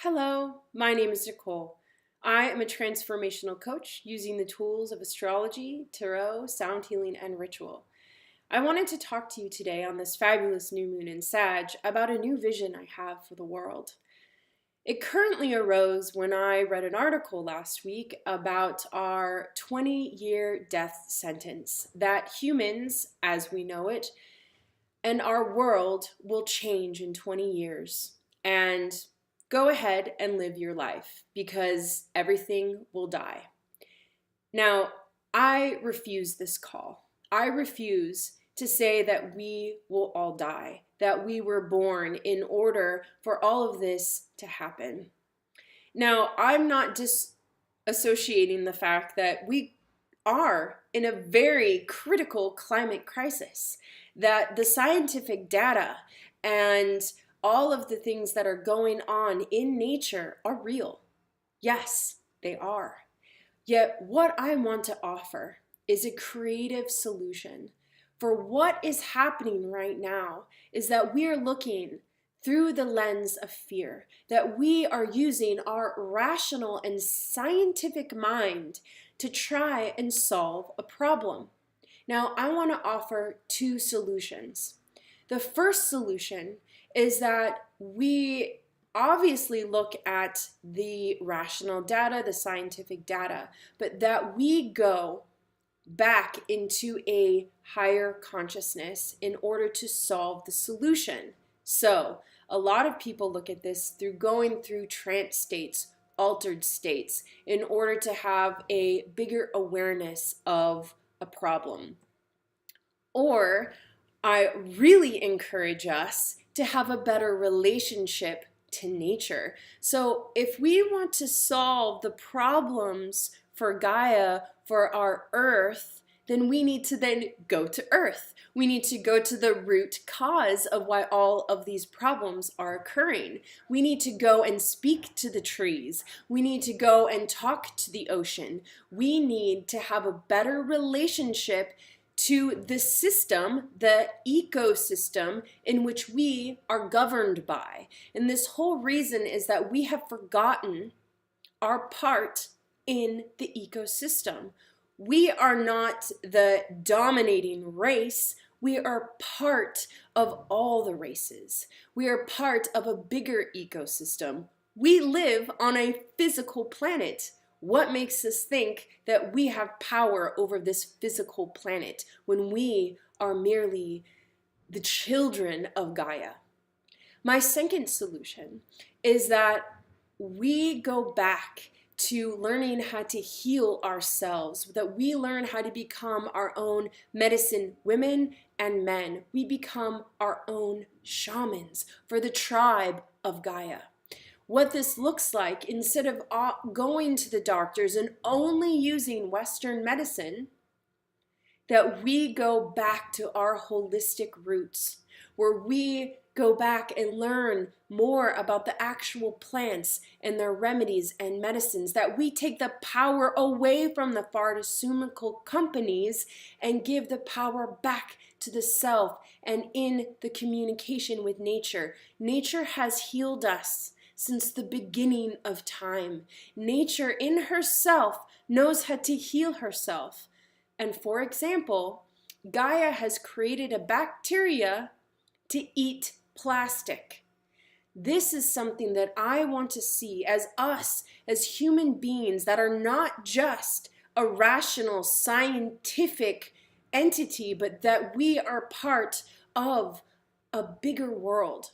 Hello, my name is Nicole. I am a transformational coach using the tools of astrology, tarot, sound healing, and ritual. I wanted to talk to you today on this fabulous new moon in Sag about a new vision I have for the world. It currently arose when I read an article last week about our 20-year death sentence, that humans, as we know it, and our world will change in 20 years. And go ahead and live your life because everything will die. Now, I refuse this call. I refuse to say that we will all die, that we were born in order for all of this to happen. Now, I'm not disassociating the fact that we are in a very critical climate crisis, that the scientific data and all of the things that are going on in nature are real. Yes, they are. Yet what I want to offer is a creative solution. For what is happening right now is that we are looking through the lens of fear, that we are using our rational and scientific mind to try and solve a problem. Now, I want to offer two solutions. The first solution is that we obviously look at the rational data, the scientific data, but that we go back into a higher consciousness in order to solve the solution. So, a lot of people look at this through going through trance states, altered states, in order to have a bigger awareness of a problem. Or I really encourage us to have a better relationship to nature. So if we want to solve the problems for Gaia, for our earth, then we need to then go to earth. We need to go to the root cause of why all of these problems are occurring. We need to go and speak to the trees. We need to go and talk to the ocean. We need to have a better relationship to the system, the ecosystem in which we are governed by. And this whole reason is that we have forgotten our part in the ecosystem. We are not the dominating race. We are part of all the races. We are part of a bigger ecosystem. We live on a physical planet. What makes us think that we have power over this physical planet when we are merely the children of Gaia? My second solution is that we go back to learning how to heal ourselves, that we learn how to become our own medicine women and men. We become our own shamans for the tribe of Gaia. What this looks like, instead of going to the doctors and only using Western medicine, that we go back to our holistic roots, where we go back and learn more about the actual plants and their remedies and medicines, that we take the power away from the pharmaceutical companies and give the power back to the self and in the communication with nature. Nature has healed us since the beginning of time. Nature in herself knows how to heal herself. And for example, Gaia has created a bacteria to eat plastic. This is something that I want to see as us, as human beings that are not just a rational scientific entity, but that we are part of a bigger world.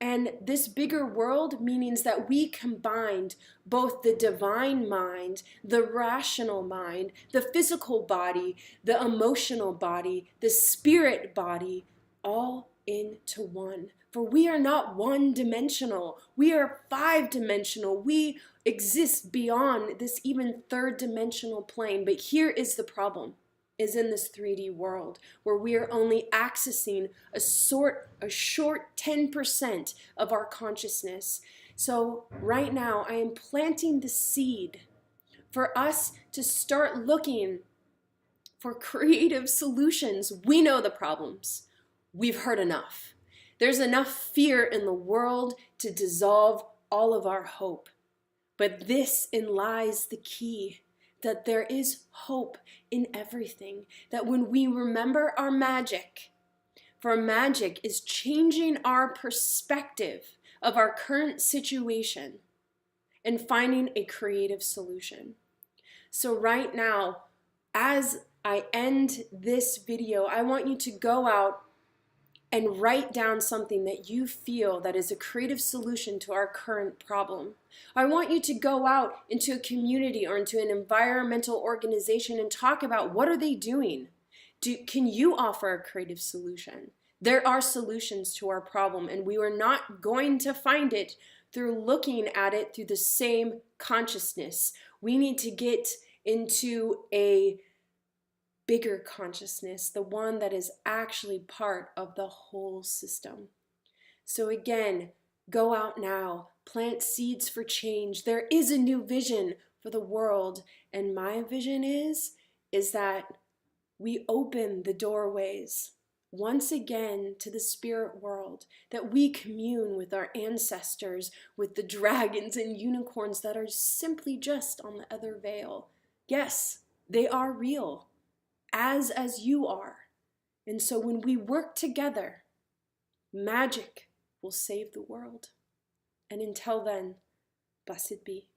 And this bigger world means that we combined both the divine mind, the rational mind, the physical body, the emotional body, the spirit body, all into one. For we are not one-dimensional. We are five-dimensional. We exist beyond this even third-dimensional plane. But here is the problem. Is in this 3D world where we are only accessing a short 10% of our consciousness. So right now I am planting the seed for us to start looking for creative solutions. We know the problems. We've heard enough. There's enough fear in the world to dissolve all of our hope. But this in lies the key, that there is hope in everything, that when we remember our magic, for magic is changing our perspective of our current situation and finding a creative solution. So right now, as I end this video, I want you to go out and write down something that you feel that is a creative solution to our current problem. I want you to go out into a community or into an environmental organization and talk about what are they doing. Can you offer a creative solution? There are solutions to our problem, and we are not going to find it through looking at it through the same consciousness. We need to get into a bigger consciousness, the one that is actually part of the whole system. So again, go out now, plant seeds for change. There is a new vision for the world, and my vision is that we open the doorways once again to the spirit world, that we commune with our ancestors, with the dragons and unicorns that are simply just on the other veil. Yes, they are real, as you are. And so when we work together, magic will save the world. And until then, blessed be.